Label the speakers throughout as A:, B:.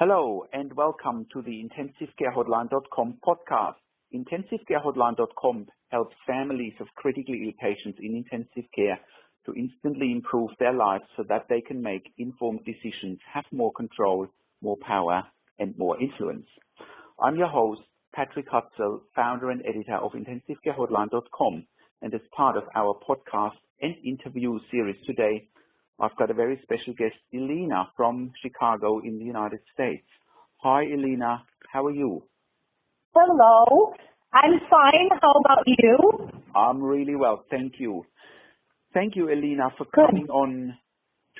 A: Hello and welcome to the IntensiveCareHotline.com podcast. IntensiveCareHotline.com helps families of critically ill patients in intensive care to instantly improve their lives so that they can make informed decisions, have more control, more power, and more influence. I'm your host, Patrick Hutzel, founder and editor of IntensiveCareHotline.com, and as part of our podcast and interview series today, I've got a very special guest, Ileana, from Chicago in the United States. Hi, Ileana. How are you?
B: Hello. I'm fine. How about you?
A: I'm really well. Thank you. Thank you, Ileana, for coming on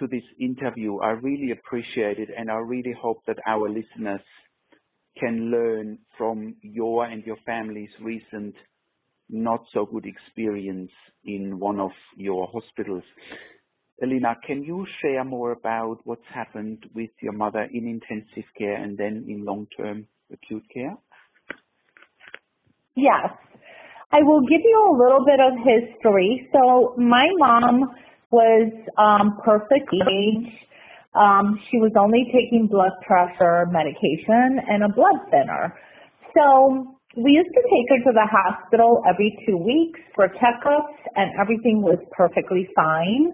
A: to this interview. I really appreciate it, and I really hope that our listeners can learn from your and your family's recent not so good experience in one of your hospitals. Ileana, can you share more about what's happened with your mother in intensive care and then in long-term acute care?
B: Yes. I will give you a little bit of history. So my mom was perfect age. She was only taking blood pressure medication and a blood thinner. So we used to take her to the hospital every 2 weeks for checkups, and everything was perfectly fine.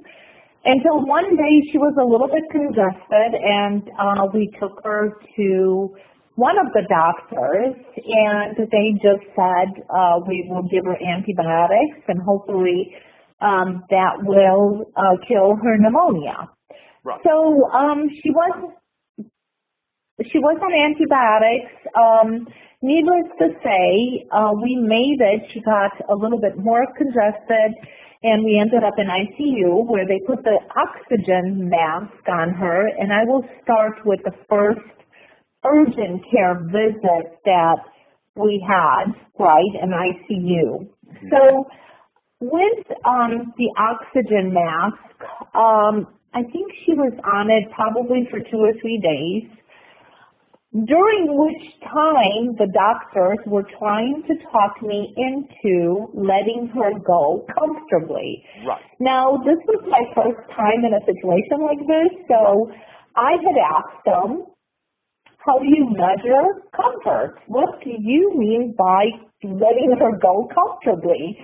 B: Until one day she was a little bit congested, and we took her to one of the doctors, and they just said we will give her antibiotics, and hopefully that will kill her pneumonia.
A: Right.
B: So she was on antibiotics. Needless to say, we made it. She got a little bit more congested, and we ended up in ICU where they put the oxygen mask on her. And I will start with the first urgent care visit that we had, right, in ICU. Mm-hmm. So with the oxygen mask, I think she was on it probably for 2 or 3 days, during which time the doctors were trying to talk me into letting her go comfortably.
A: Right.
B: Now, this was my first time in a situation like this, so I had asked them, how do you measure comfort? What do you mean by letting her go comfortably?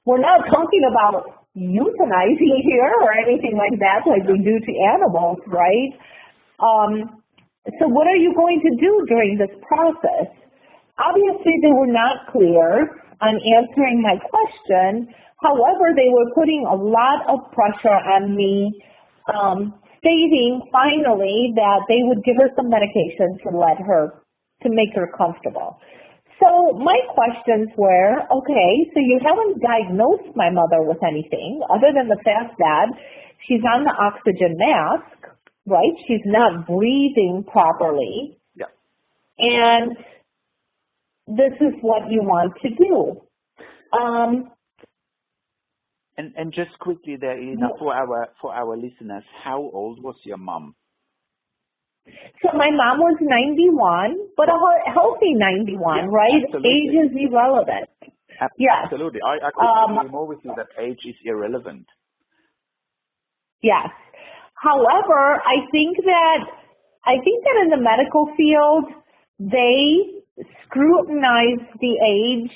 B: We're not talking about euthanizing here or anything like that like we do to animals, right? So what are you going to do during this process? Obviously, they were not clear on answering my question. However, they were putting a lot of pressure on me, stating finally that they would give her some medication to make her comfortable. So my questions were, okay, so you haven't diagnosed my mother with anything other than the fact that she's on the oxygen mask, right? She's not breathing properly.
A: Yeah.
B: And this is what you want to do.
A: And just quickly there, Ileana, for our listeners, how old was your mom?
B: So my mom was 91, but a healthy 91, right?
A: Absolutely.
B: Age is irrelevant.
A: Absolutely.
B: Yes.
A: I couldn't agree more with you that age is irrelevant.
B: Yes. However, I think that in the medical field, they scrutinize the age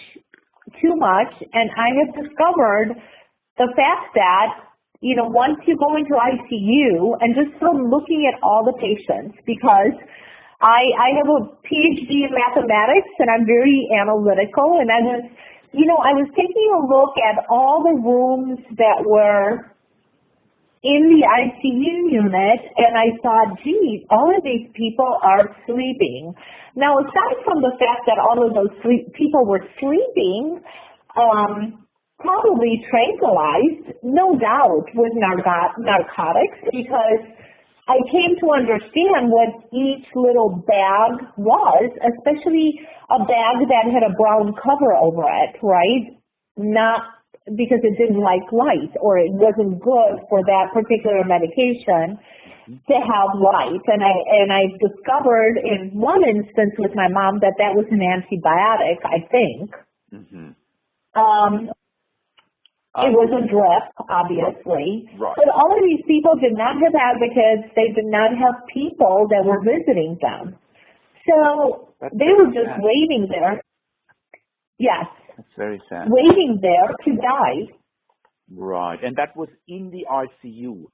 B: too much, and I have discovered the fact that, once you go into ICU, and just from looking at all the patients, because I have a PhD in mathematics, and I'm very analytical, and I was taking a look at all the rooms that were in the ICU unit, and I thought, gee, all of these people are sleeping. Now, aside from the fact that all of those people were sleeping, probably tranquilized, no doubt, with narcotics, because I came to understand what each little bag was, especially a bag that had a brown cover over it, right? Not because it didn't like light or it wasn't good for that particular medication to have light. And I discovered in one instance with my mom that was an antibiotic, I think. Mm-hmm. It was a drip, obviously.
A: Right.
B: But all of these people did not have advocates. They did not have people that were visiting them. So they were just waiting there. Yes.
A: That's very sad.
B: Waiting there to die.
A: Right. And that was in the ICU.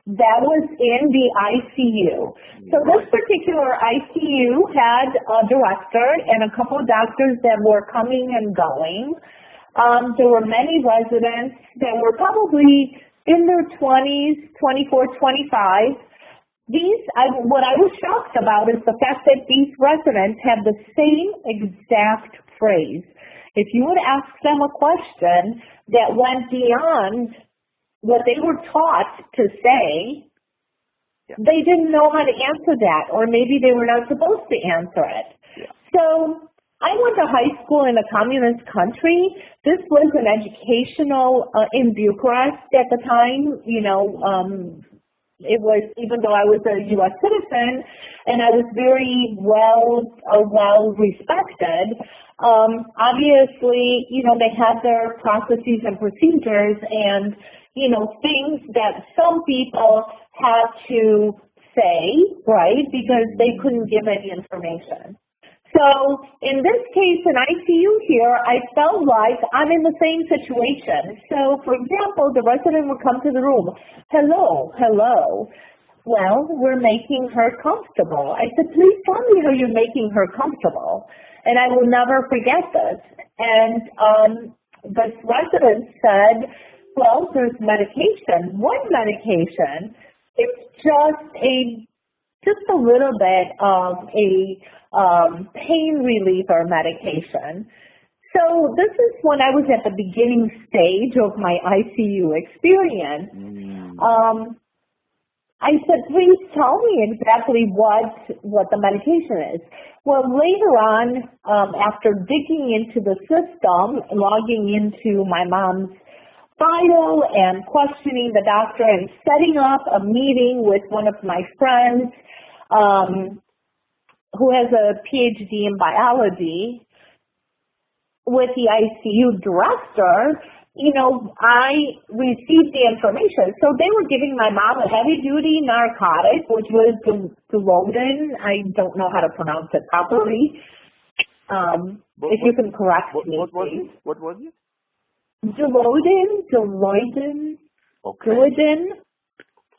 B: That was in the ICU. So this particular ICU had a director and a couple of doctors that were coming and going. There were many residents that were probably in their 20s, 24, 25. What I was shocked about is the fact that these residents had the same exact phrase. If you would ask them a question that went beyond what they were taught to say, they didn't know how to answer that, or maybe they were not supposed to answer it. So I went to high school in a communist country. This was an educational in Bucharest at the time. It was, even though I was a U.S. citizen and I was very well respected, obviously, they had their processes and procedures and, things that some people had to say, right, because they couldn't give any information. So in this case, in ICU here, I felt like I'm in the same situation. So, for example, the resident would come to the room, hello. Well, we're making her comfortable. I said, please tell me how you're making her comfortable. And I will never forget this. And the resident said, well, there's medication. What medication? It's just a little bit of a pain reliever medication. So this is when I was at the beginning stage of my ICU experience. I said, please tell me exactly what the medication is. Well, later on, after digging into the system, logging into my mom's file and questioning the doctor and setting up a meeting with one of my friends who has a PhD in biology with the ICU director, I received the information. So they were giving my mom a heavy-duty narcotic, which was Dilaudid. I don't know how to pronounce it properly. If you can correct me, please.
A: What was it?
B: Dilaudid.
A: Okay.
B: Dilaudid.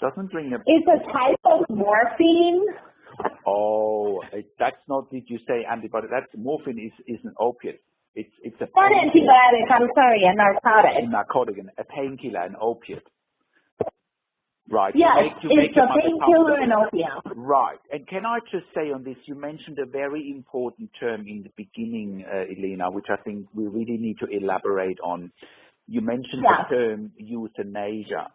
A: Doesn't ring a bell.
B: It's a type of morphine.
A: Oh, that's not, did you say antibiotic? That's morphine is an opiate. It's a
B: not antibiotic, I'm sorry, a narcotic.
A: A narcotic, a painkiller, an opiate. Right.
B: Yes, it's a painkiller and opiate.
A: Right. And can I just say on this, you mentioned a very important term in the beginning, Ileana, which I think we really need to elaborate on. You mentioned the term euthanasia.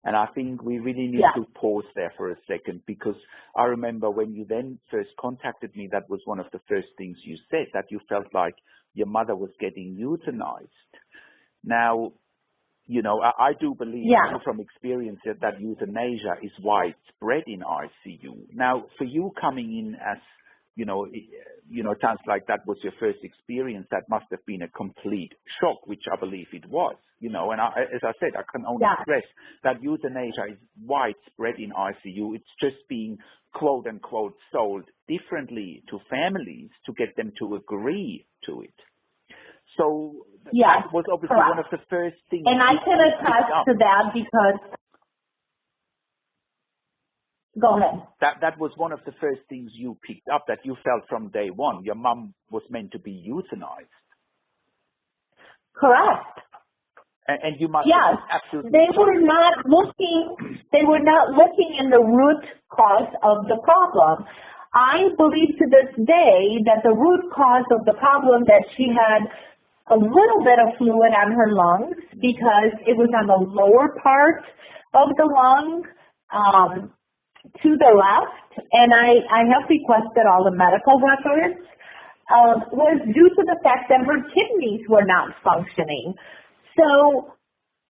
A: And I think we really need to pause there for a second, because I remember when you then first contacted me, that was one of the first things you said, that you felt like your mother was getting euthanized. Now, I do believe from experience that euthanasia is widespread in ICU. Now, for you coming in as, it sounds like that was your first experience. That must have been a complete shock, which I believe it was. And as I said, I can only stress that euthanasia is widespread in ICU. It's just being, quote unquote, sold differently to families to get them to agree to it. So that was obviously one of the first things.
B: And I can attest to that because, go ahead.
A: That was one of the first things you picked up, that you felt from day one. Your mom was meant to be euthanized.
B: Correct.
A: And you must absolutely.
B: They were not looking in the root cause of the problem. I believe to this day that the root cause of the problem, that she had a little bit of fluid on her lungs because it was on the lower part of the lung to the left, and I have requested all the medical records, was due to the fact that her kidneys were not functioning. So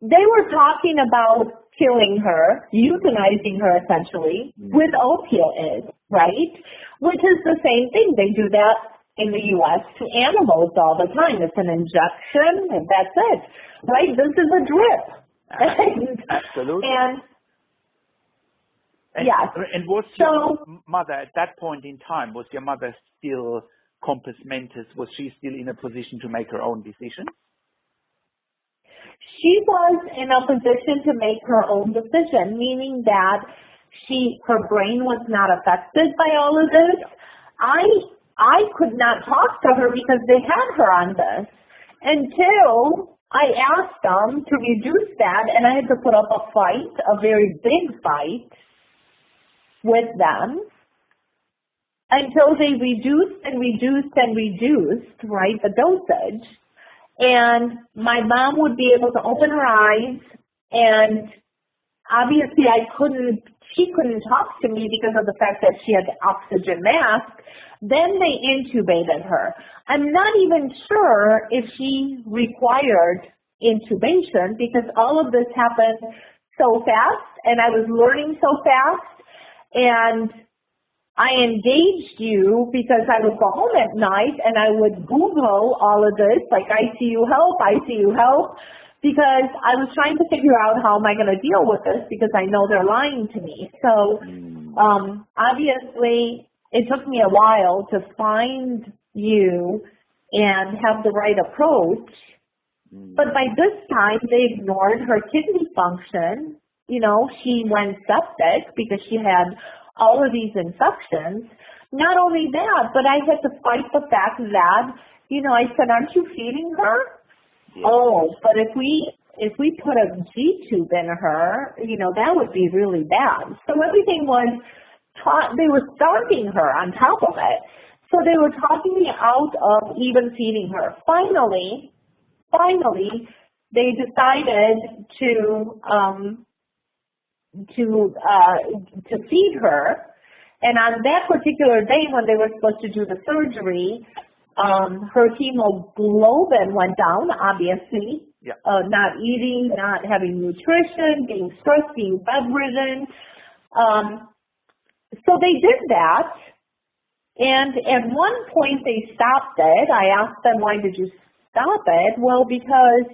B: they were talking about killing her, euthanizing her essentially, with opioids, right? Which is the same thing. They do that in the U.S. to animals all the time. It's an injection and that's it, right? This is a drip.
A: Absolutely.
B: Yes.
A: And was your mother, at that point in time, was your mother still compos mentis? Was she still in a position to make her own decisions?
B: She was in a position to make her own decision, meaning that her brain was not affected by all of this. I could not talk to her because they had her on this until I asked them to reduce that, and I had to put up a fight, a very big fight with them until they reduced and reduced and reduced, right, the dosage. And my mom would be able to open her eyes, and obviously she couldn't talk to me because of the fact that she had the oxygen mask. Then they intubated her. I'm not even sure if she required intubation because all of this happened so fast and I was learning so fast. And I engaged you because I would go home at night and I would Google all of this, like ICU help, because I was trying to figure out how am I going to deal with this because I know they're lying to me. So obviously it took me a while to find you and have the right approach. But by this time they ignored her kidney function. You know, she went septic because she had all of these infections. Not only that, but I had to fight the fact that, you know, I said, aren't you feeding her? Yeah. Oh, but if we put a G-tube in her, you know, that would be really bad. So everything was they were starving her on top of it. So they were talking me out of even feeding her. Finally, they decided to feed her. And on that particular day when they were supposed to do the surgery, her hemoglobin went down, obviously. Yeah. Not eating, not having nutrition, being stressed, being bedridden. So they did that. And at one point they stopped it. I asked them, why did you stop it? Well, because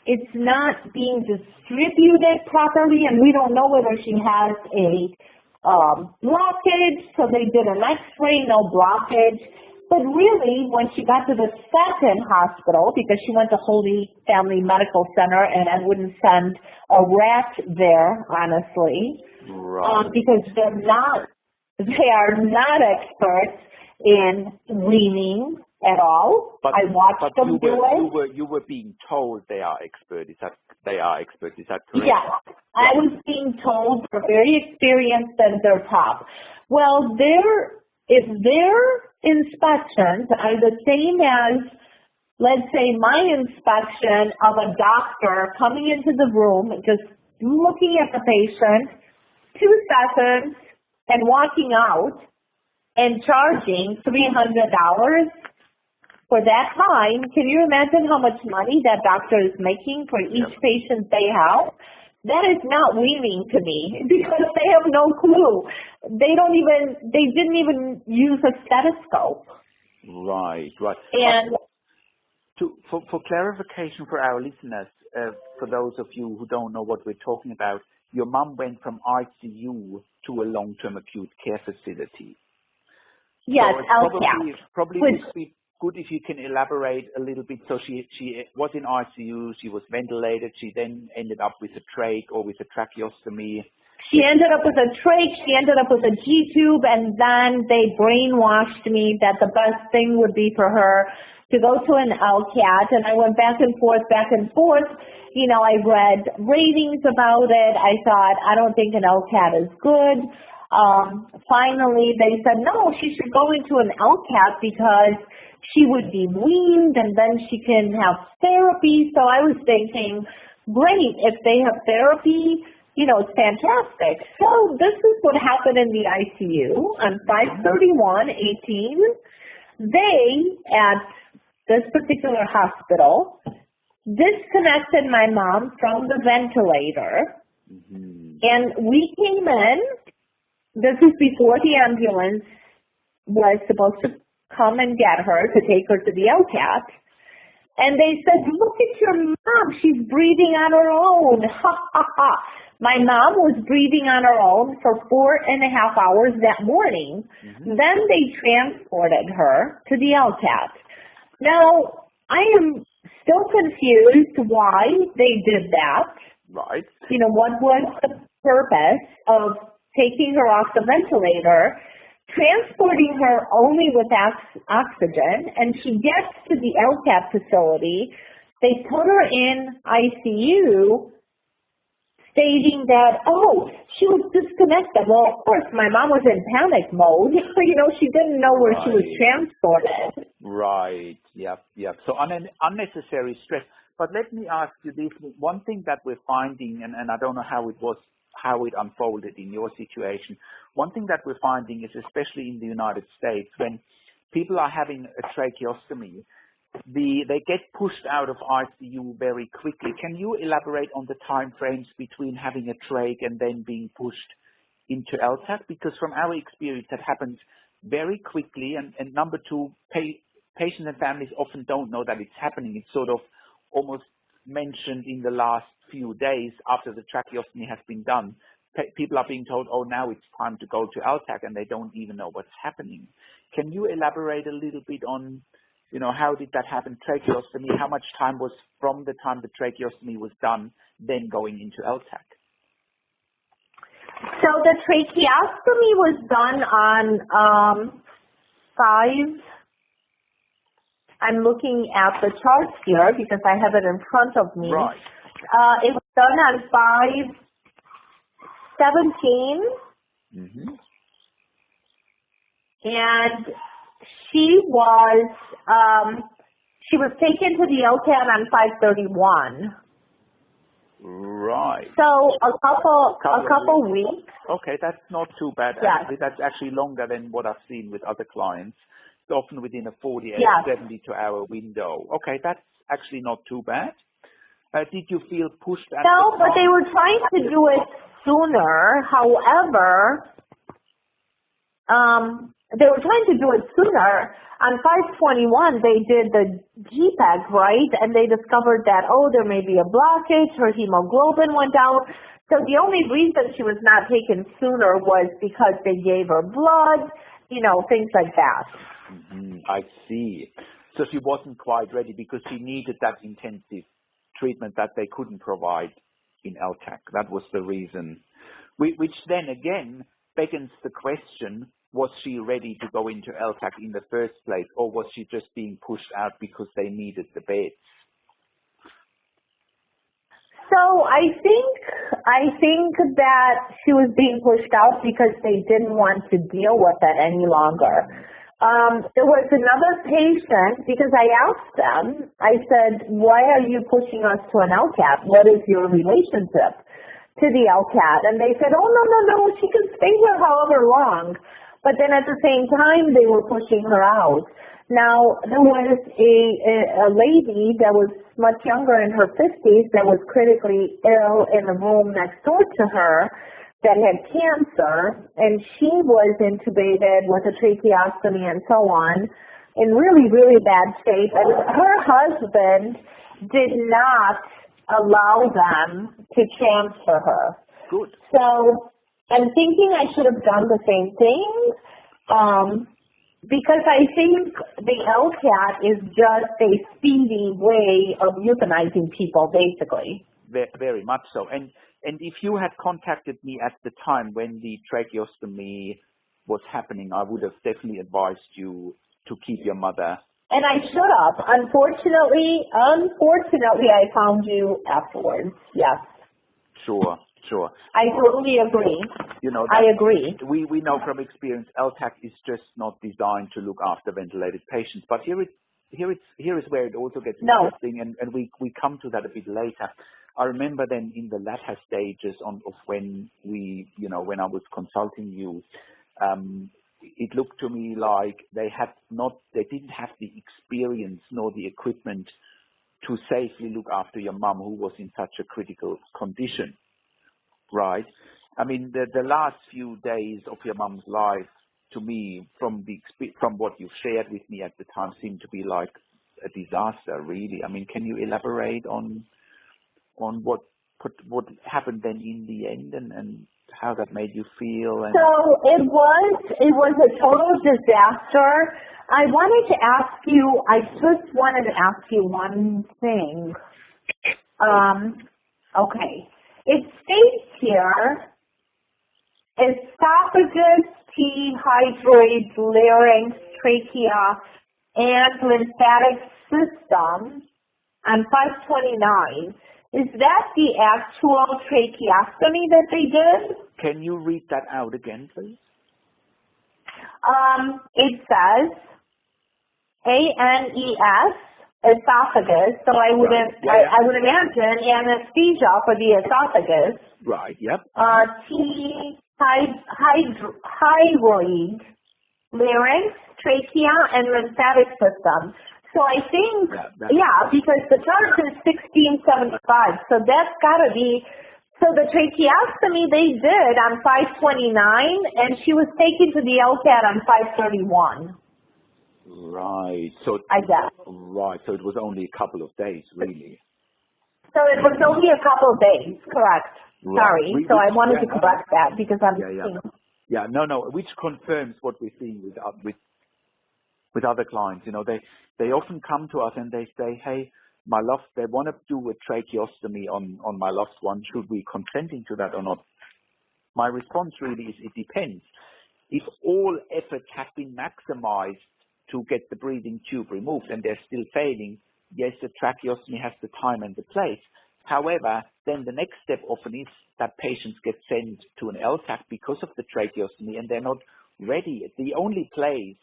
B: it's not being distributed properly, and we don't know whether she has a blockage, so they did an x-ray, no blockage. But really, when she got to the second hospital, because she went to Holy Family Medical Center, and I wouldn't send a rat there, honestly, right. Because they are not experts in weaning at all. But, I watched them do it.
A: You were being told they are experts. Is that correct?
B: Yes. I was being told they're very experienced and they're top. Well, if their inspections are the same as, let's say, my inspection of a doctor coming into the room, just looking at the patient, 2 seconds, and walking out and charging $300 for that time, can you imagine how much money that doctor is making for each patient they have? That is not weaning to me because they have no clue. They didn't even use a stethoscope.
A: Right.
B: And
A: for clarification for our listeners, for those of you who don't know what we're talking about, your mom went from ICU to a long-term acute care facility.
B: Yes,
A: so
B: LTAC.
A: Probably would be good if you can elaborate a little bit. So she was in ICU, she was ventilated, she then ended up with a trach or with a tracheostomy.
B: She ended up with a trach, she ended up with a G-tube, and then they brainwashed me that the best thing would be for her to go to an LTAC, and I went back and forth. You know, I read ratings about it. I thought, I don't think an LTAC is good. Finally, they said, no, she should go into an LTAC because she would be weaned and then she can have therapy. So I was thinking, great, if they have therapy, you know, it's fantastic. So this is what happened in the ICU on 5/31/18. They, at this particular hospital, disconnected my mom from the ventilator, and we came in. This is before the ambulance was supposed to come and get her to take her to the LTAC. And they said, look at your mom, she's breathing on her own. Ha, ha, ha. My mom was breathing on her own for 4.5 hours that morning. Then they transported her to the LTAC. Now, I am still confused why they did that.
A: Right.
B: You know, what was the purpose of taking her off the ventilator, transporting her only with oxygen, and she gets to the LTAC facility. They put her in ICU, stating that, oh, she was disconnected. Well, of course, my mom was in panic mode. You know, she didn't know where she was transported.
A: Right. Yep. So unnecessary stress. But let me ask you this. One thing that we're finding, and I don't know how it unfolded in your situation. One thing that we're finding is, especially in the United States, when people are having a tracheostomy, they get pushed out of ICU very quickly. Can you elaborate on the time frames between having a trach and then being pushed into LTAC? Because from our experience, that happens very quickly. And number two, patients and families often don't know that it's happening. It's sort of almost mentioned in the last few days after the tracheostomy has been done. People are being told, oh, now it's time to go to LTAC, and they don't even know what's happening. Can you elaborate a little bit on, you know, how did that happen? Tracheostomy, how much time was from the time the tracheostomy was done, then going into LTAC?
B: So the tracheostomy was done on 5. I'm looking at the charts here because I have it in front of me.
A: Right.
B: It was done on 5/17. And she was taken to the LTAC on 5/31.
A: Right.
B: So a couple weeks.
A: Okay, that's not too bad.
B: Yes.
A: Actually. That's actually longer than what I've seen with other clients. It's often within a 48,
B: Yes.
A: 72-hour window. Okay, that's actually not too bad. Did you feel pushed at
B: No,
A: the
B: but
A: time?
B: they were trying to do it sooner. However, they were trying to do it sooner. On 5/21, they did the GPEG, right? And they discovered that, oh, there may be a blockage, her hemoglobin went down. So the only reason she was not taken sooner was because they gave her blood, you know, things like that.
A: I see. So she wasn't quite ready because she needed that intensive treatment that they couldn't provide in LTAC. That was the reason. Which then again beckons the question, was she ready to go into LTAC in the first place, or was she just being pushed out because they needed the beds?
B: So I think that she was being pushed out because they didn't want to deal with it any longer. There was another patient, because I asked them, I said, why are you pushing us to an LTAC? What is your relationship to the LTAC? And they said, oh, no, she can stay here however long. But then at the same time, they were pushing her out. Now, there was a lady that was much younger, in her 50s, that was critically ill in the room next door to her that had cancer, and she was intubated with a tracheostomy and so on, in really, really bad shape. And her husband did not allow them to transfer her.
A: Good.
B: So I'm thinking I should have done the same thing. Because I think the LTAC is just a speedy way of euthanizing people, basically.
A: Very much so. And if you had contacted me at the time when the tracheostomy was happening, I would have definitely advised you to keep your mother.
B: And I should have. Unfortunately, I found you afterwards. Yes.
A: Sure.
B: I totally agree.
A: You know,
B: I agree.
A: We know from experience, LTAC is just not designed to look after ventilated patients. But here is where it also gets interesting, and we come to that a bit later. I remember then in the latter stages of when when I was consulting you, it looked to me like they didn't have the experience nor the equipment to safely look after your mum, who was in such a critical condition. Right. I mean, the last few days of your mum's life, to me, from what you've shared with me at the time, seemed to be like a disaster, really. I mean, can you elaborate on what what happened then in the end, and how that made you feel? And
B: So it was a total disaster. I just wanted to ask you one thing. Okay. It states here, esophagus, T, hydroid, larynx, trachea, and lymphatic system on 529. Is that the actual tracheostomy that they did?
A: can you read that out again, please?
B: It says ANES, esophagus. So I would I would imagine anesthesia for the esophagus.
A: Right. Yep.
B: T, hydroid, larynx, trachea, and lymphatic system. So I think, because the charge is 1675, so that's got to be. So the tracheostomy they did on 529, and she was taken to the LTAC on 531.
A: Right. So
B: I guess.
A: Right. So it was only a couple of days, really.
B: So it was only a couple of days, correct?
A: Right.
B: Sorry. So I wanted to correct that because I'm seeing.
A: Yeah. No. Which confirms what we're seeing with other clients. You know, they often come to us and they say, "Hey, my love, they want to do a tracheostomy on my loved one. Should we consenting to that or not?" My response really is, it depends. If all efforts have been maximized to get the breathing tube removed and they're still failing, yes, the tracheostomy has the time and the place. However, then the next step often is that patients get sent to an LTAC because of the tracheostomy and they're not ready. The only place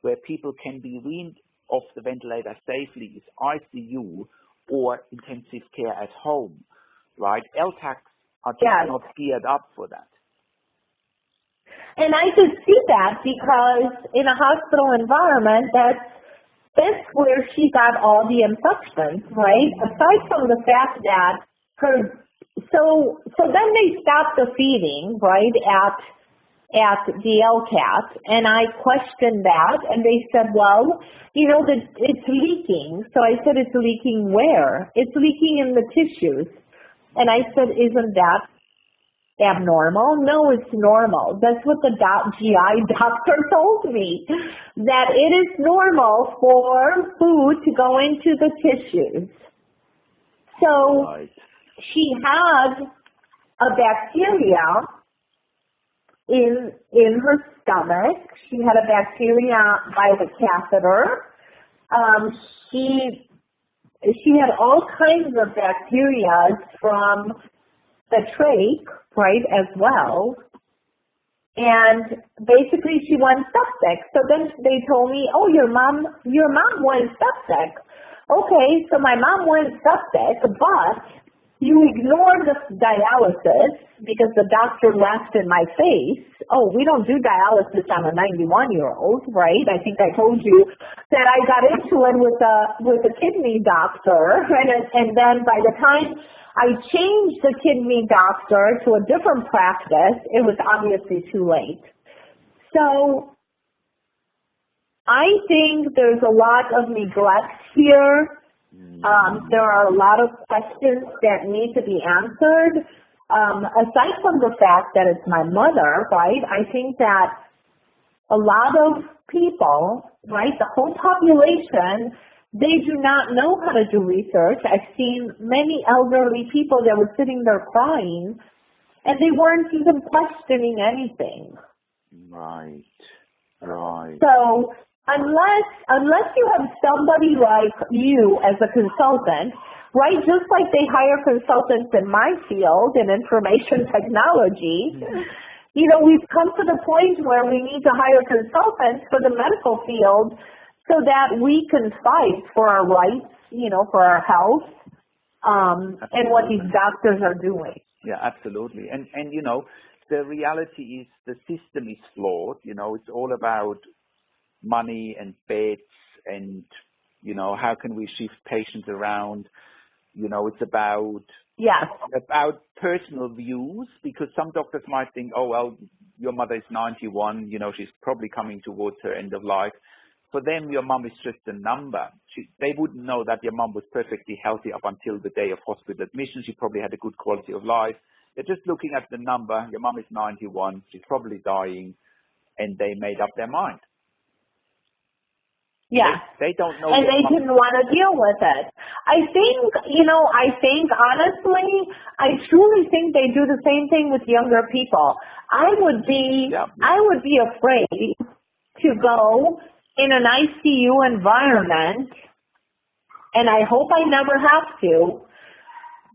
A: where people can be weaned off the ventilator safely is ICU or intensive care at home, right? LTACs are just not geared up for that.
B: And I could see that because in a hospital environment, that's where she got all the infections, right? Aside from the fact that so then they stopped the feeding, right, at the LTAC, and I questioned that, and they said, well, it's leaking. So I said, it's leaking where? It's leaking in the tissues. And I said, isn't that abnormal? No, it's normal. That's what the GI doctor told me, that it is normal for food to go into the tissues. So she had a bacteria in her stomach. She had a bacteria by the catheter. She had all kinds of bacteria from the trach, right, as well. And basically she went septic. So then they told me, oh, your mom went septic. Okay, so my mom went septic, but you ignored the dialysis because the doctor laughed in my face. Oh, we don't do dialysis on a 91-year-old, right? I think I told you that I got into it with a kidney doctor, and then by the time I changed the kidney doctor to a different practice, it was obviously too late. So I think there's a lot of neglect here. There are a lot of questions that need to be answered. Aside from the fact that it's my mother, right, I think that a lot of people, right, the whole population, they do not know how to do research. I've seen many elderly people that were sitting there crying, and they weren't even questioning anything.
A: Right.
B: So unless you have somebody like you as a consultant, right, just like they hire consultants in my field in information technology, we've come to the point where we need to hire consultants for the medical field so that we can fight for our rights, for our health, and what these doctors are doing.
A: Yeah, absolutely. And the reality is the system is flawed. It's all about money and beds and, how can we shift patients around? It's about personal views, because some doctors might think, oh, well, your mother is 91, she's probably coming towards her end of life. For them, your mom is just a number. They wouldn't know that your mom was perfectly healthy up until the day of hospital admission. She probably had a good quality of life. They're just looking at the number. Your mom is 91. She's probably dying. And they made up their mind.
B: Yeah.
A: They don't know.
B: And they didn't want to deal with it. I think honestly, I truly think they do the same thing with younger people. I would be afraid to go in an ICU environment, and I hope I never have to,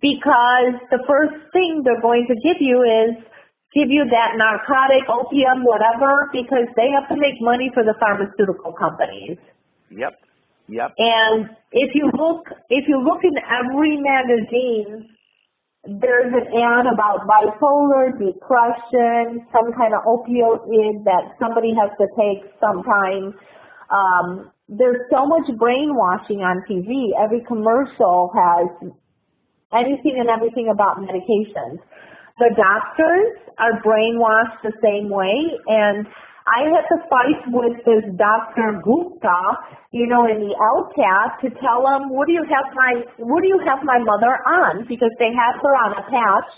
B: because the first thing they're going to give you that narcotic, opium, whatever, because they have to make money for the pharmaceutical companies.
A: Yep.
B: And if you look in every magazine, there's an ad about bipolar, depression, some kind of opioid that somebody has to take sometime. There's so much brainwashing on TV. Every commercial has anything and everything about medications. The doctors are brainwashed the same way, and I had to fight with this Dr. Gupta, in the LTAC to tell him, what do you have my mother on? Because they had her on a patch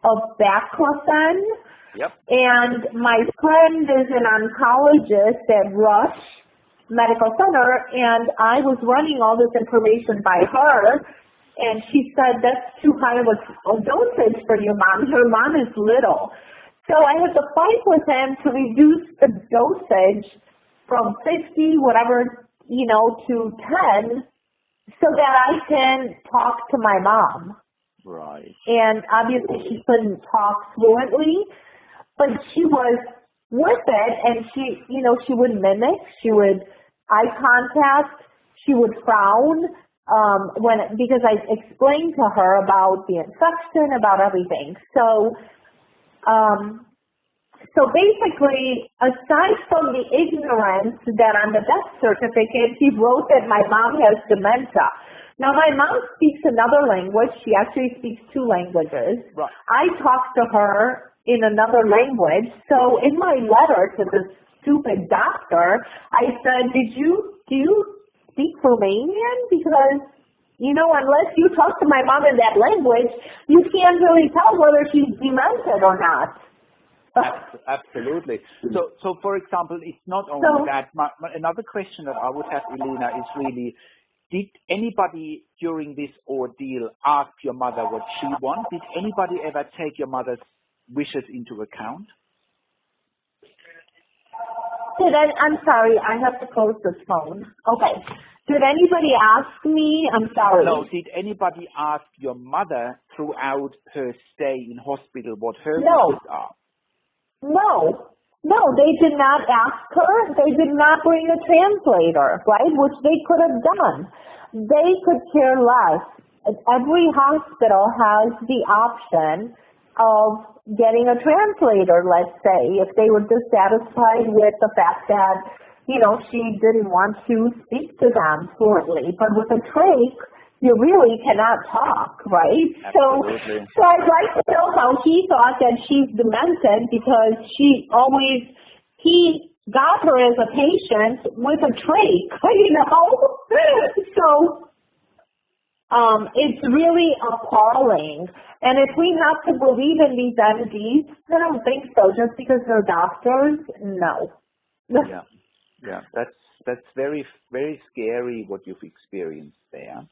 B: of baclofen.
A: Yep.
B: And my friend is an oncologist at Rush Medical Center, and I was running all this information by her, and she said, that's too high of a dosage for your mom. Her mom is little. So I had to fight with him to reduce the dosage from 50, whatever, to 10 so that I can talk to my mom.
A: Right.
B: And obviously she couldn't talk fluently, but she was with it, and she would mimic, she would eye contact, she would frown, because I explained to her about the infection, about everything. So basically, aside from the ignorance that on the death certificate, he wrote that my mom has dementia. Now, my mom speaks another language. She actually speaks 2 languages.
A: Right.
B: I talked to her in another language. So in my letter to this stupid doctor, I said, do you speak Romanian? Because, unless you talk to my mom in that language, you can't really tell whether she's demented or not.
A: Absolutely. So for example, it's not only that. Another question that I would have, Ileana, is really, did anybody during this ordeal ask your mother what she wants? Did anybody ever take your mother's wishes into account?
B: I'm sorry, I have to close this phone. Okay. Did anybody ask me? I'm sorry.
A: No, did anybody ask your mother throughout her stay in hospital what her wishes are? No, they did not ask her. They did not bring a translator, right, which they could have done. They could care less. Every hospital has the option of getting a translator, let's say, if they were dissatisfied with the fact that, she didn't want to speak to them fluently. But with a trach, you really cannot talk, right? Absolutely.
B: So I'd like to know how he thought that she's demented, because he got her as a patient with a trach, So it's really appalling. And if we have to believe in these entities, I don't think so. Just because they're doctors, no.
A: Yeah. That's very, very scary what you've experienced there.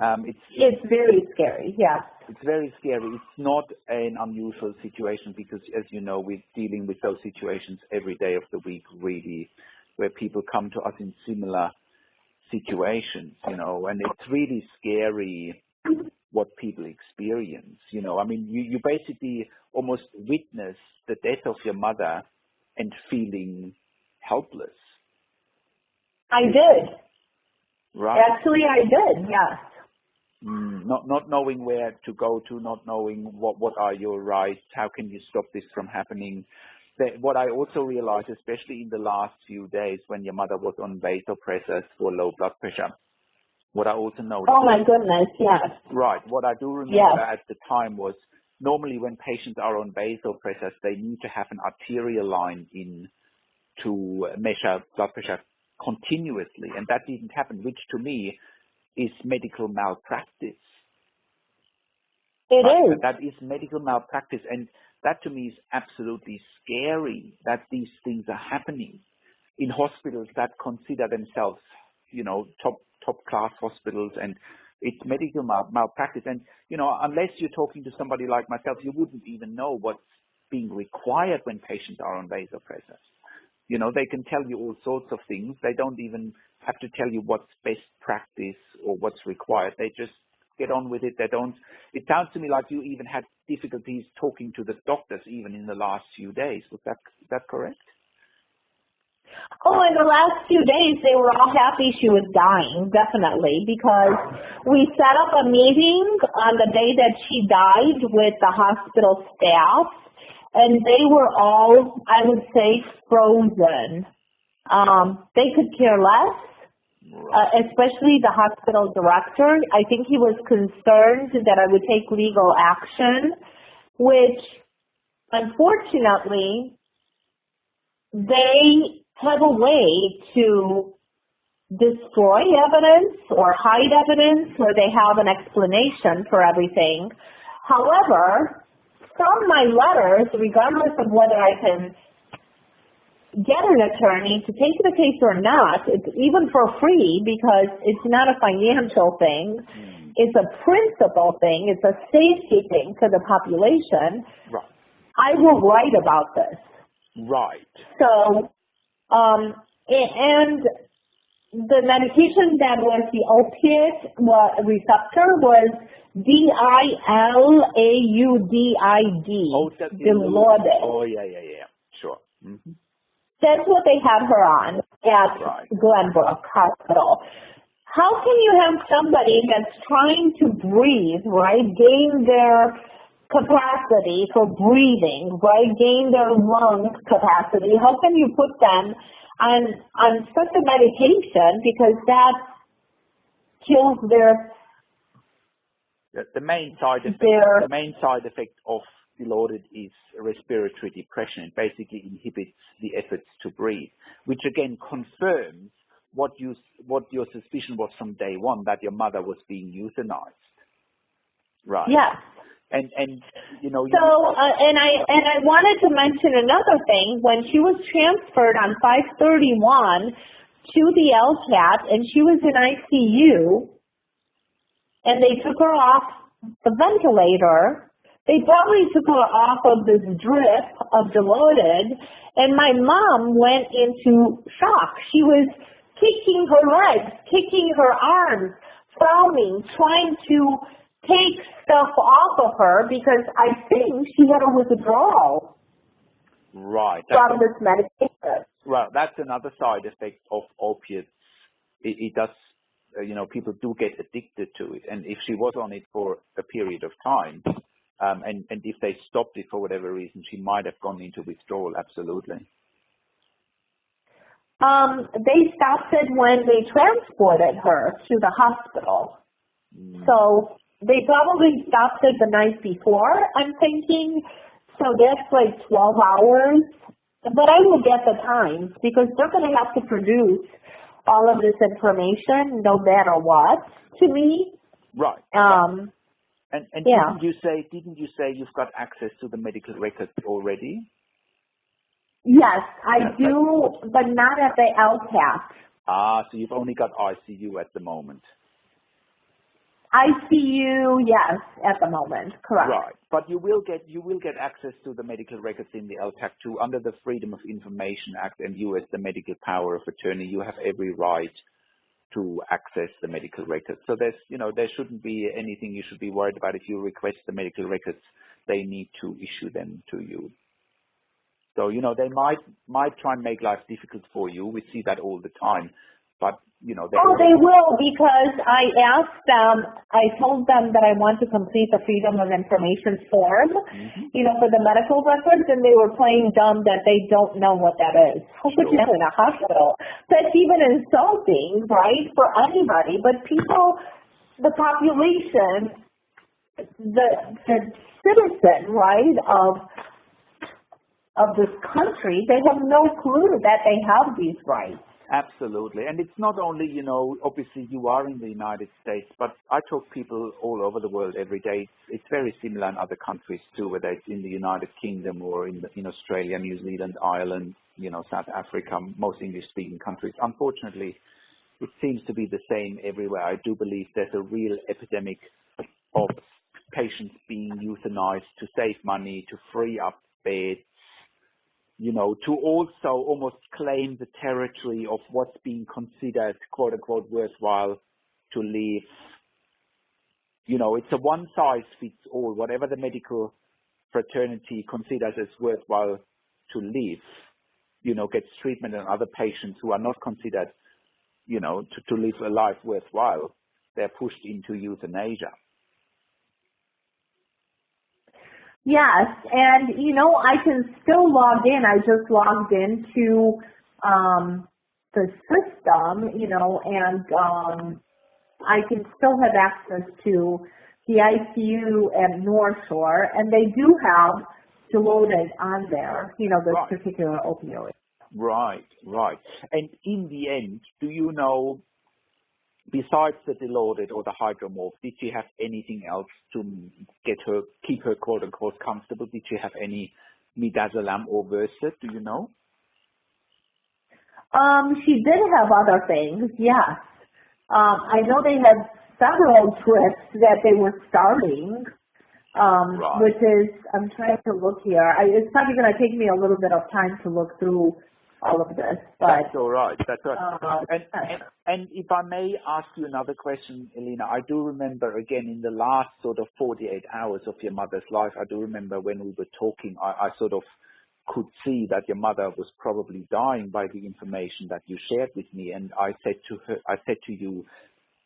B: It's very scary, yeah.
A: It's very scary. It's not an unusual situation because, as you know, we're dealing with those situations every day of the week, really, where people come to us in similar situations, and it's really scary what people experience, you basically almost witness the death of your mother and feeling helpless.
B: I did.
A: Right.
B: Actually, I did, yes.
A: Not knowing where to go to, not knowing what are your rights, how can you stop this from happening. What I also realized, especially in the last few days when your mother was on vasopressors for low blood pressure, what I also noticed...
B: Oh, my goodness, yes.
A: Right. What I do remember at the time was normally when patients are on vasopressors, they need to have an arterial line in to measure blood pressure continuously, and that didn't happen, which to me is medical malpractice.
B: It is.
A: That is medical malpractice, and that to me is absolutely scary that these things are happening in hospitals that consider themselves, top class hospitals, and it's medical malpractice. And, unless you're talking to somebody like myself, you wouldn't even know what's being required when patients are on vasopressors. They can tell you all sorts of things. They don't even have to tell you what's best practice or what's required. They just get on with it. It sounds to me like you even had difficulties talking to the doctors even in the last few days. Is that correct?
B: Oh, in the last few days, they were all happy she was dying, definitely, because we set up a meeting on the day that she died with the hospital staff, and they were all, I would say, frozen. They could care less, especially the hospital director. I think he was concerned that I would take legal action, which, unfortunately, they have a way to destroy evidence or hide evidence, or they have an explanation for everything. However, from my letters, regardless of whether I can get an attorney to take the case or not, it's even for free because it's not a financial thing. It's a principle thing. It's a safety thing for the population.
A: Right.
B: I will write about this.
A: Right.
B: So, and the medication that was the opiate receptor was DILAUDID.
A: Oh,
B: Dilaudid.
A: Oh, yeah. Sure. Mm-hmm.
B: That's what they had her on at Glenbrook Hospital. How can you have somebody that's trying to breathe, right, gain their capacity for breathing, right, gain their lung capacity? How can you put them on such a medication, because that kills their
A: the main side effect of Dilaudid is respiratory depression. It basically inhibits the efforts to breathe, which again confirms what your suspicion was from day one, that your mother was being euthanized. Right.
B: Yes.
A: And I
B: wanted to mention another thing. When she was transferred on 5/31 to the LTAC, and she was in ICU, and they took her off the ventilator, they probably took her off of this drip of Dilaudid, and my mom went into shock. She was kicking her legs, kicking her arms, frowning, trying to take stuff off of her because I think she had a withdrawal from this medication.
A: Right, that's another side effect of opiates. It does, people do get addicted to it. And if she was on it for a period of time, and if they stopped it for whatever reason, she might have gone into withdrawal, absolutely.
B: They stopped it when they transported her to the hospital. So they probably stopped it the night before, I'm thinking. So that's like 12 hours. But I will get the times because they're going to have to produce all of this information no matter what to me.
A: Right.
B: And
A: yeah. Didn't you say you've got access to the medical records already?
B: Yes, I do, but not at the LTAC.
A: So you've only got ICU at the moment.
B: ICU, yes, at the moment, correct.
A: Right, but you will get access to the medical records in the LTAC too. Under the Freedom of Information Act, and you as the medical power of attorney, you have every right to access the medical records. So there shouldn't be anything you should be worried about. If you request the medical records, they need to issue them to you. So they might try and make life difficult for you. We see that all the time, but they
B: will, because I asked them, I told them that I want to complete the Freedom of Information form, for the medical records, and they were playing dumb that they don't know what that is. How could you have in a hospital? That's even insulting, right, for anybody. But people, the population, the citizen, right, of this country, they have no clue that they have these rights.
A: Absolutely. And it's not only, obviously you are in the United States, but I talk to people all over the world every day. It's very similar in other countries too, whether it's in the United Kingdom or in Australia, New Zealand, Ireland, South Africa, most English-speaking countries. Unfortunately, it seems to be the same everywhere. I do believe there's a real epidemic of patients being euthanized to save money, to free up beds, to also almost claim the territory of what's being considered, quote unquote, worthwhile to live. It's a one size fits all. Whatever the medical fraternity considers as worthwhile to live, gets treatment, and other patients who are not considered, to live a life worthwhile, they're pushed into euthanasia.
B: Yes, and I can still log in. I just logged into the system, and I can still have access to the ICU at North Shore, and they do have Dilaudid on there, this
A: Right.
B: particular opioid.
A: Right. And in the end, do you know, besides the Dilaudid or the Hydromorph, did she have anything else to keep her quote unquote comfortable? Did she have any midazolam or Versed? Do you know?
B: She did have other things, yes. I know they had several trips that they were starting,
A: Right.
B: which is, I'm trying to look here. It's probably going to take me a little bit of time to look through all of this, but
A: That's all right. And if I may ask you another question, Ileana, I do remember again in the last sort of 48 hours of your mother's life, I do remember when we were talking, I sort of could see that your mother was probably dying by the information that you shared with me. And I said to you,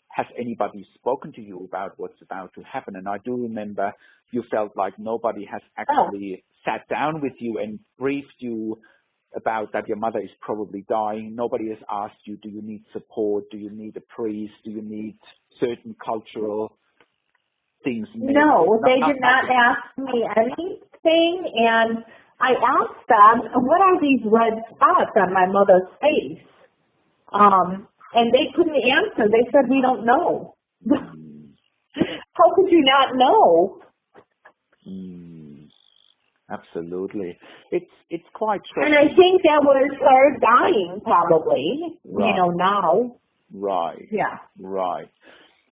A: has anybody spoken to you about what's about to happen? And I do remember you felt like nobody has actually sat down with you and briefed you about that your mother is probably dying. Nobody has asked you, do you need support? Do you need a priest? Do you need certain cultural things?
B: no, they did not ask me anything, and I asked them, what are these red spots on my mother's face? And they couldn't answer. They said, we don't know. How could you not know?
A: Absolutely. It's quite shocking.
B: And I think that was her dying, probably,
A: Right.
B: now.
A: Right.
B: Yeah.
A: Right.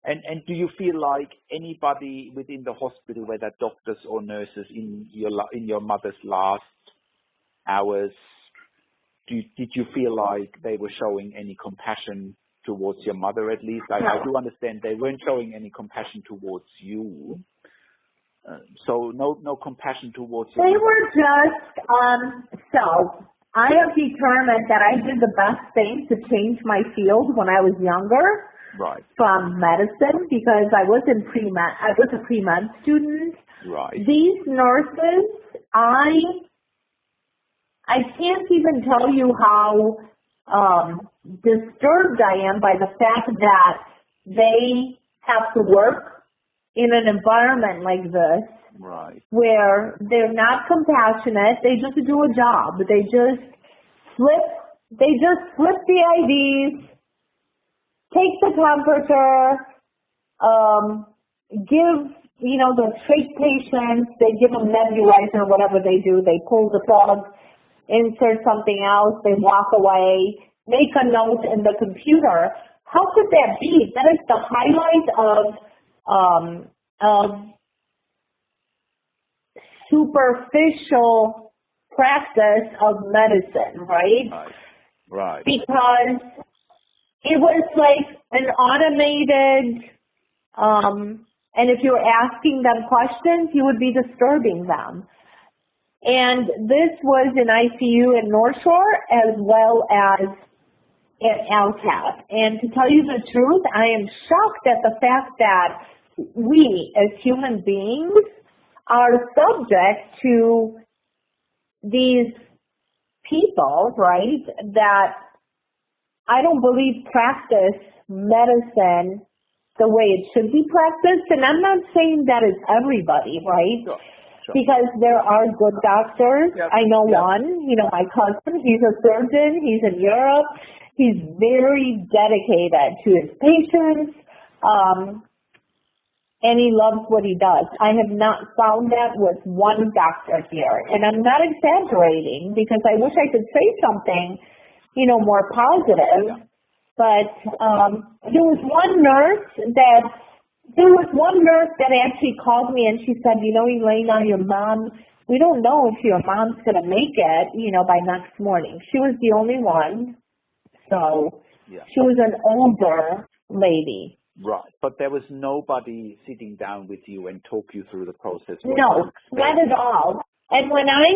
A: And do you feel like anybody within the hospital, whether doctors or nurses, in your mother's last hours, did you feel like they were showing any compassion towards your mother? At least I do understand they weren't showing any compassion towards you. So no compassion towards your
B: They
A: mother.
B: were just, so I have determined that I did the best thing to change my field when I was younger.
A: Right.
B: From medicine, because I was a pre-med student.
A: Right.
B: These nurses, I can't even tell you how disturbed I am by the fact that they have to work in an environment like this.
A: Right.
B: Where they're not compassionate, they just do a job. They just slip the IVs, take the temperature, give, the trach patients, they give them nebulizer, whatever they do. They pull the plug, insert something else, they walk away, make a note in the computer. How could that be? That is the highlight of superficial practice of medicine, right?
A: Right.
B: Because it was like an automated, and if you were asking them questions, you would be disturbing them. And this was in ICU in North Shore as well as at LTAC. And to tell you the truth, I am shocked at the fact that we as human beings are subject to these people, right, that I don't believe practice medicine the way it should be practiced. And I'm not saying that it's everybody, right?
A: Sure.
B: Because there are good doctors.
A: Yep.
B: I know
A: Yep.
B: one, my cousin, he's a surgeon, he's in Europe, He's very dedicated to his patients, and he loves what he does. I have not found that with one doctor here. And I'm not exaggerating because I wish I could say something, more positive. But there was one nurse that actually called me and she said, Ileana, your mom, we don't know if your mom's going to make it, by next morning. She was the only one. So she was an older lady.
A: Right, but there was nobody sitting down with you and talk you through the process.
B: No, not at all. And when I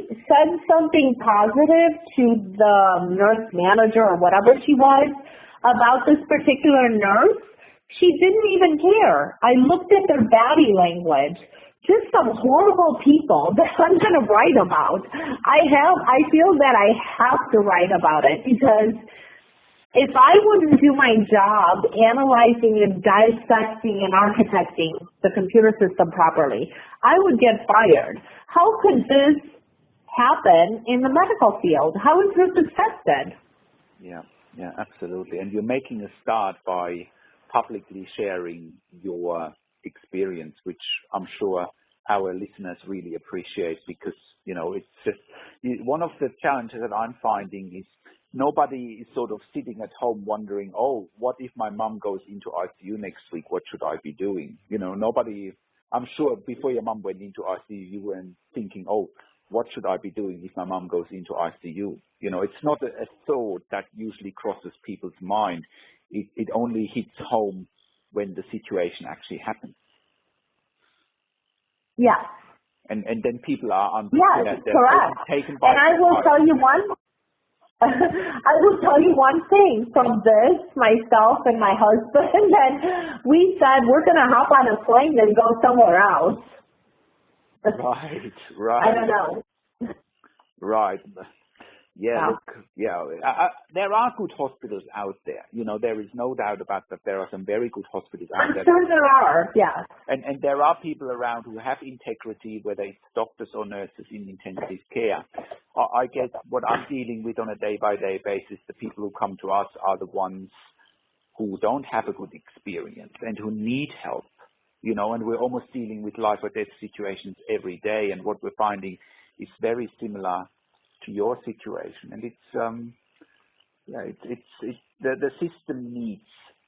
B: said something positive to the nurse manager or whatever she was about this particular nurse, she didn't even care. I looked at their body language. Just some horrible people that I'm going to write about. I feel that I have to write about it because if I wouldn't do my job analyzing and dissecting and architecting the computer system properly, I would get fired. How could this happen in the medical field? How is this accepted?
A: Yeah, absolutely. And you're making a start by publicly sharing your experience, which I'm sure our listeners really appreciate because, it's just one of the challenges that I'm finding is nobody is sort of sitting at home wondering, oh, what if my mom goes into ICU next week? What should I be doing? Nobody, I'm sure before your mom went into ICU, you weren't thinking, oh, what should I be doing if my mom goes into ICU? It's not a thought that usually crosses people's mind. It only hits home when the situation actually happens.
B: Yeah.
A: And then people are
B: correct.
A: taken by.
B: And I will tell you one thing from this, myself and my husband, and we said we're going to hop on a plane and go somewhere else.
A: Right.
B: I don't know.
A: Right. Yeah, look, there are good hospitals out there. There is no doubt about that. There are some very good hospitals out there.
B: I'm sure there are, yeah.
A: And there are people around who have integrity, whether it's doctors or nurses in intensive care. I guess what I'm dealing with on a day-by-day basis, the people who come to us are the ones who don't have a good experience and who need help. And we're almost dealing with life or death situations every day. And what we're finding is very similar to your situation, and the system needs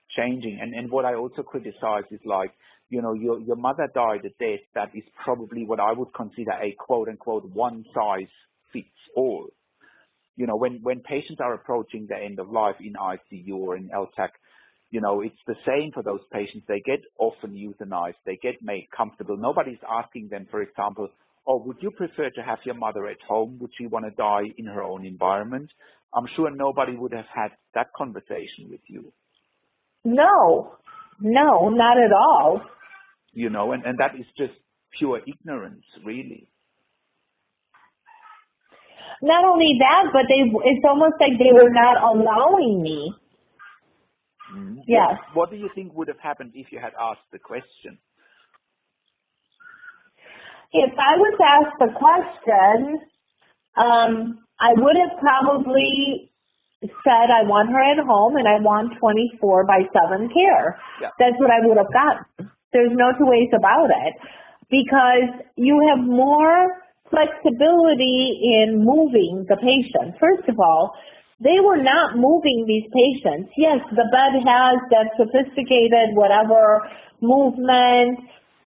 A: changing. And what I also criticize is your mother died a death that is probably what I would consider a quote unquote one size fits all. When patients are approaching the end of life in ICU or in LTAC, it's the same for those patients. They get often euthanized, they get made comfortable. Nobody's asking them, for example, oh, would you prefer to have your mother at home? Would she want to die in her own environment? I'm sure nobody would have had that conversation with you. No, not at all. And that is just pure ignorance, really.
B: Not only that, but it's almost like they were not allowing me.
A: Mm-hmm.
B: Yes.
A: What do you think would have happened if you had asked the question?
B: If I was asked the question, I would have probably said I want her at home and I want 24/7 care.
A: Yeah.
B: That's what I would have gotten. There's no two ways about it because you have more flexibility in moving the patient. First of all, they were not moving these patients. Yes, the bed has that sophisticated whatever movement.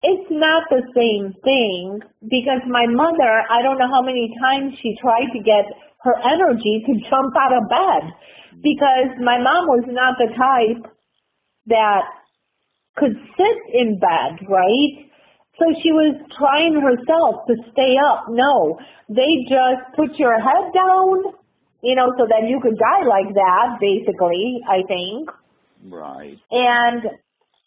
B: It's not the same thing because my mother, I don't know how many times she tried to get her energy to jump out of bed because my mom was not the type that could sit in bed, right? So she was trying herself to stay up. No, they just put your head down, so that you could die like that, basically, I think.
A: Right.
B: And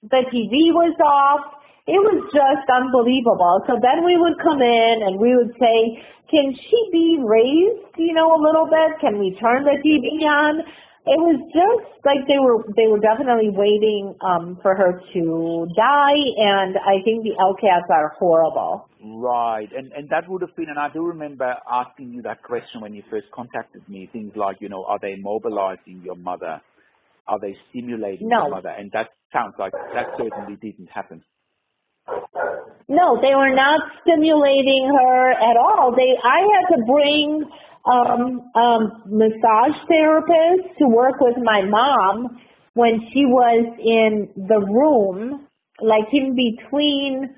B: the TV was off. It was just unbelievable. So then we would come in and we would say, can she be raised, a little bit? Can we turn the TV on? It was just like they were definitely waiting for her to die, and I think the LTACs are horrible.
A: Right, and that would have been, and I do remember asking you that question when you first contacted me, things like, are they mobilizing your mother? Are they stimulating your mother? And that sounds like that certainly didn't happen.
B: No, they were not stimulating her at all. I had to bring massage therapists to work with my mom when she was in the room, like in between.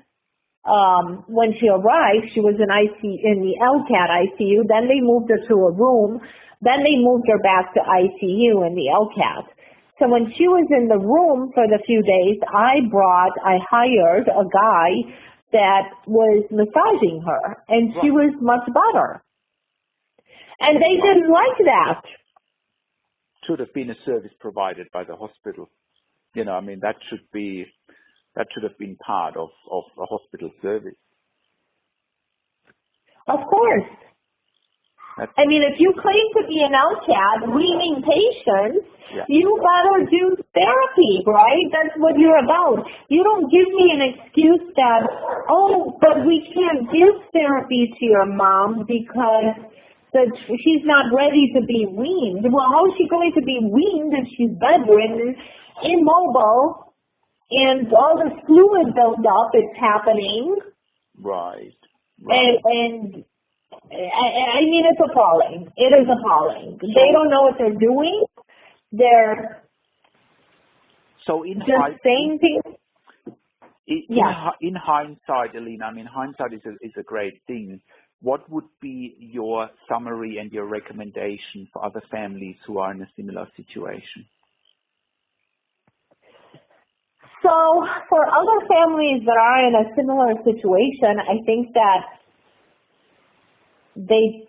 B: When she arrived, she was in the LTAC ICU. Then they moved her to a room. Then they moved her back to ICU in the LTAC. So when she was in the room for the few days, I hired a guy that was massaging her, and she was much better. And they didn't like that.
A: Should have been a service provided by the hospital. That should have been part of a hospital service.
B: Of course. If you claim to be an LTAC, weaning patients, you better do therapy, right? That's what you're about. You don't give me an excuse that, but we can't give therapy to your mom because she's not ready to be weaned. Well, how is she going to be weaned if she's bedridden, immobile, and all the fluid buildup is happening?
A: Right.
B: And it's appalling. It is appalling. They don't know what they're doing. They're just saying things.
A: In hindsight, Ileana, hindsight is a great thing. What would be your summary and your recommendation for other families who are in a similar situation?
B: So for other families that are in a similar situation, I think that they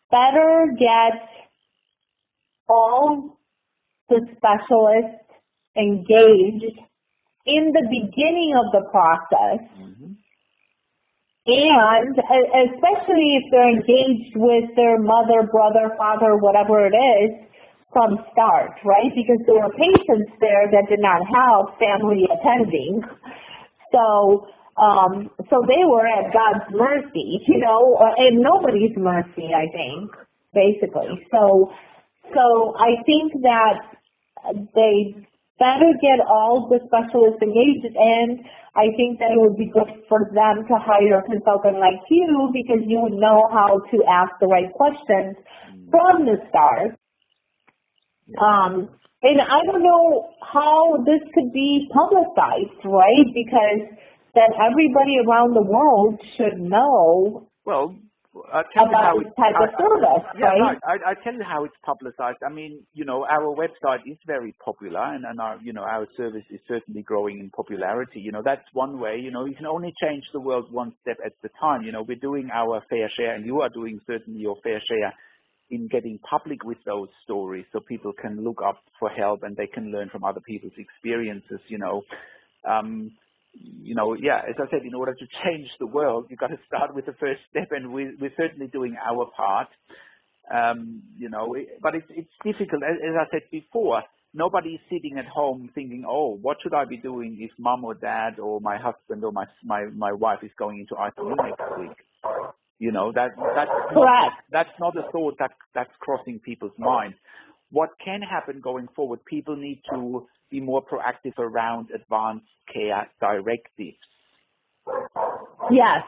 B: better get all the specialists engaged in the beginning of the process, and especially if they're engaged with their mother, brother, father, whatever it is, from start, right? Because there were patients there that did not have family attending. So they were at God's mercy, and nobody's mercy, I think, basically. So I think that they better get all the specialists engaged, and I think that it would be good for them to hire a consultant like you because you would know how to ask the right questions from the start. And I don't know how this could be publicized, right? Because then everybody around the world should know about this type of service, right?
A: I tell you how it's publicized. Our website is very popular, and our service is certainly growing in popularity. That's one way. You can only change the world one step at a time. We're doing our fair share, and you are doing certainly your fair share in getting public with those stories so people can look up for help and they can learn from other people's experiences, as I said, in order to change the world, you've got to start with the first step, and we're certainly doing our part, but it's difficult. As I said before, nobody's sitting at home thinking, what should I be doing if mom or dad or my husband or my wife is going into ICU next week? That's not a thought that's crossing people's minds. What can happen going forward, people need to be more proactive around advanced care directives.
B: Yes.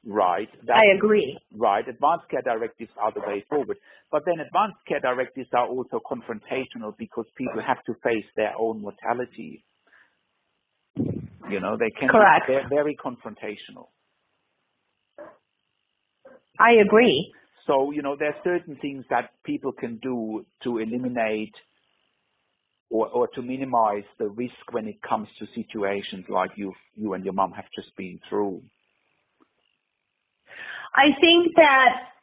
A: Right.
B: I agree.
A: Right. Advanced care directives are the way forward. But then advanced care directives are also confrontational because people have to face their own mortality. They can
B: Correct.
A: be very confrontational.
B: I agree.
A: So, there are certain things that people can do to eliminate or to minimize the risk when it comes to situations like you and your mom have just been through.
B: I think that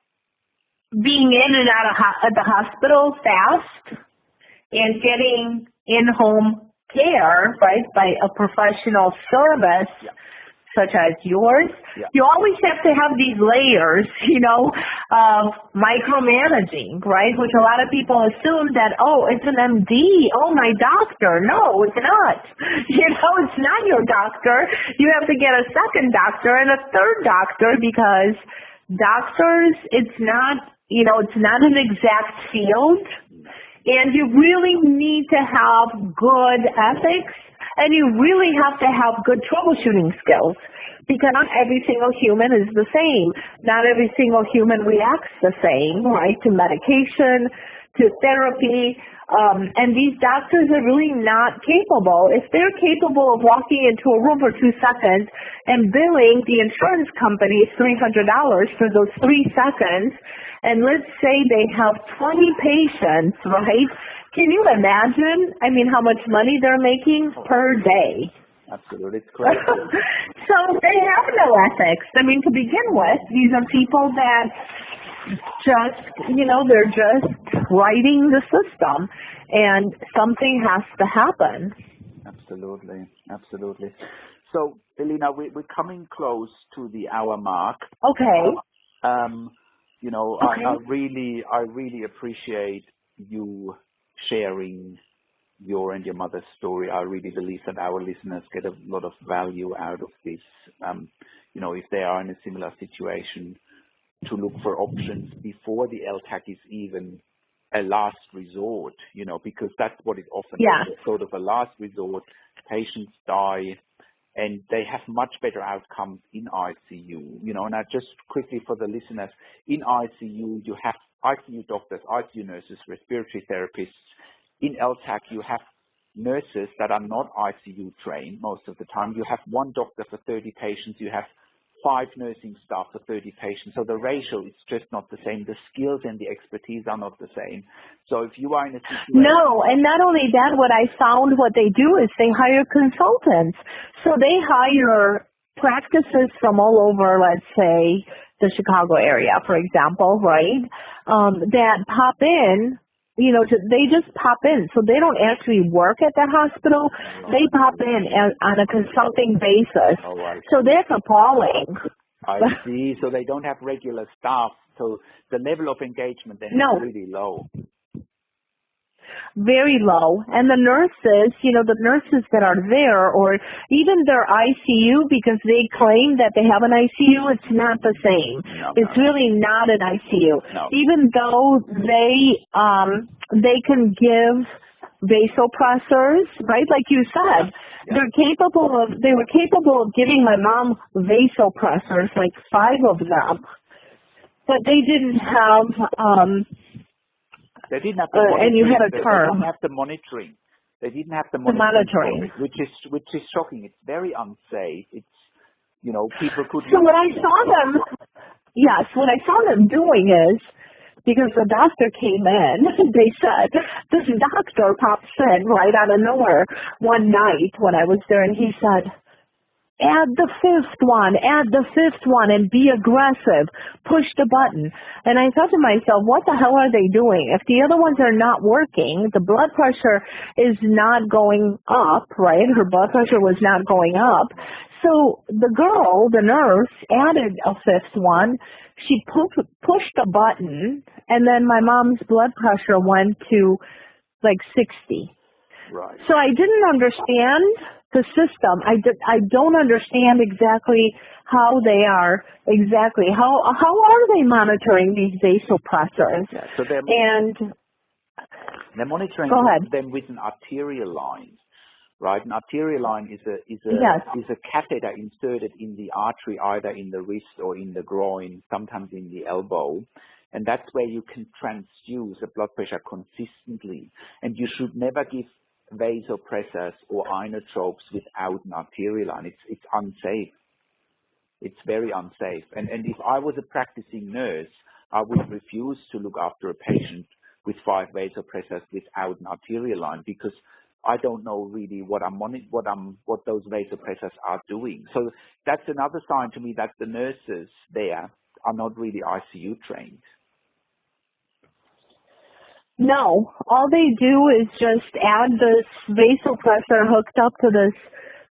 B: being in and out of the hospital fast and getting in-home care, right, by a professional service such as yours,
A: Yeah.
B: you always have to have these layers, of micromanaging, right? Which a lot of people assume that, oh, it's an MD, oh, my doctor. No, it's not. It's not your doctor. You have to get a second doctor and a third doctor because doctors, it's not an exact field. And you really need to have good ethics, and you really have to have good troubleshooting skills, because not every single human is the same. Not every single human reacts the same, right, to medication, to therapy, and these doctors are really not capable. If they're capable of walking into a room for 2 seconds and billing the insurance company $300 for those 3 seconds, and let's say they have 20 patients, right? Can you imagine, how much money they're making per day?
A: Absolutely, it's crazy.
B: So they have no ethics. To begin with, these are people that just, they're just writing the system, and something has to happen.
A: Absolutely, absolutely. So, Ileana, we're coming close to the hour mark.
B: Okay.
A: Okay. I really appreciate you sharing your and your mother's story. I really believe that our listeners get a lot of value out of this. If they are in a similar situation, to look for options before the LTAC is even a last resort, because that's what it often is. It's sort of a last resort. Patients die, and they have much better outcomes in ICU. And I just quickly for the listeners, in ICU, you have ICU doctors, ICU nurses, respiratory therapists. In LTAC, you have nurses that are not ICU trained most of the time. You have one doctor for 30 patients. You have 5 nursing staff for 30 patients. So the ratio is just not the same. The skills and the expertise are not the same. So if you are in a situation...
B: No, and not only that, what they do is they hire consultants. So they hire practices from all over, let's say, the Chicago area, for example, right, that pop in. They just pop in. So they don't actually work at the hospital. They pop in on a consulting basis.
A: Oh, I see.
B: So that's appalling.
A: I see. So they don't have regular staff. So the level of engagement then is really low.
B: Very low. And the nurses, the nurses that are there, or even their ICU, because they claim that they have an ICU, it's not the same. It's really not an ICU.
A: No.
B: Even though they can give vasopressors, right? Like you said, they were capable of giving my mom vasopressors, like 5 of them, but they didn't have,
A: they didn't have the monitoring.
B: And you had a term.
A: They didn't have the monitoring. They didn't have the monitoring, which is shocking. It's very unsafe. It's, people could...
B: So what I saw them doing is, because the doctor came in, they said, this doctor pops in right out of nowhere one night when I was there, and he said, add the fifth one, and be aggressive. Push the button. And I thought to myself, what the hell are they doing? If the other ones are not working, the blood pressure is not going up, right? Her blood pressure was not going up. So the girl, the nurse, added a 5th one. She pushed a button, and then my mom's blood pressure went to like 60.
A: Right.
B: So I didn't understand the system. I don't understand exactly how they are how are they monitoring these vasopressors?
A: Yeah, so they're monitoring them with an arterial line, right? An arterial line is a catheter inserted in the artery, either in the wrist or in the groin, sometimes in the elbow. And that's where you can transfuse the blood pressure consistently. And you should never give vasopressors or inotropes without an arterial line. It's unsafe. It's very unsafe. And if I was a practicing nurse, I would refuse to look after a patient with 5 vasopressors without an arterial line, because I don't know really what those vasopressors are doing. So that's another sign to me that the nurses there are not really ICU trained. No, all they do is just add this vasopressor hooked up to this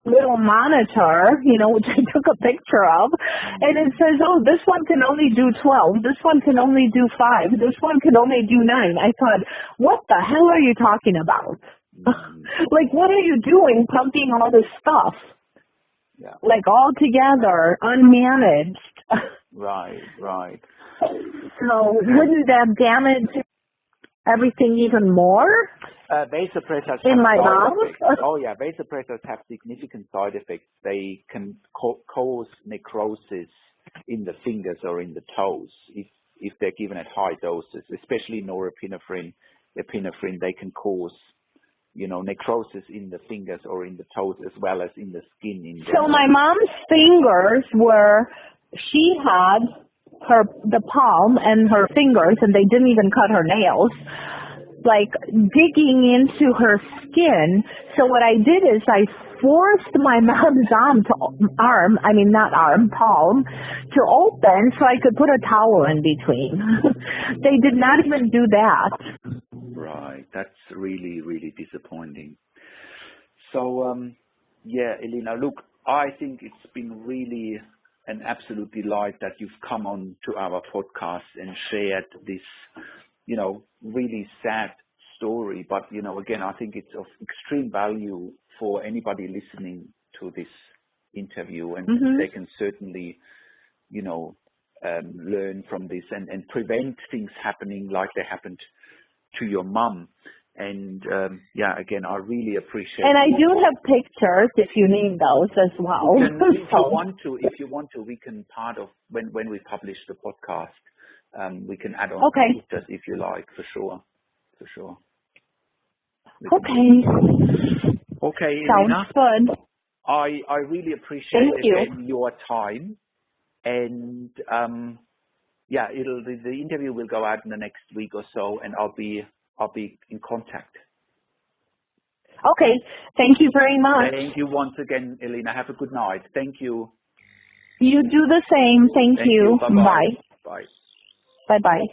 B: little monitor, which I took a picture of, and it says, oh, this one can only do 12, this one can only do 5, this one can only do 9. I thought, what the hell are you talking about? Like, what are you doing pumping all this stuff?
A: Yeah.
B: Like, all together, unmanaged.
A: Right.
B: So wouldn't that damage everything even more?
A: Vasopressors
B: in
A: have
B: my
A: side
B: mouth?
A: effects. Oh yeah, vasopressors have significant side effects. They can cause necrosis in the fingers or in the toes if they're given at high doses, especially norepinephrine, epinephrine. They can cause necrosis in the fingers or in the toes as well as in the skin.
B: So my mom's fingers she had the palm and her fingers, and they didn't even cut her nails, like digging into her skin. So what I did is I forced my mom's palm to open so I could put a towel in between. They did not even do that.
A: Right. That's really, really disappointing. So, Ileana, look, I think it's been really an absolute delight that you've come on to our podcast and shared this, really sad story. But, again, I think it's of extreme value for anybody listening to this interview, and they can certainly, learn from this and prevent things happening like they happened to your mom. And again, I really appreciate.
B: And I do have pictures if you need those as well.
A: If you want to, we can when we publish the podcast, we can add on pictures if you like, for sure. Okay,
B: Sounds
A: Ileana.
B: good.
A: I really appreciate your time, and the interview will go out in the next week or so, and I'll be in contact.
B: Okay. Thank you very much.
A: Thank you once again, Ileana. Have a good night. Thank you.
B: You do the same. Thank you.
A: Bye-bye. Bye.
B: Bye-bye.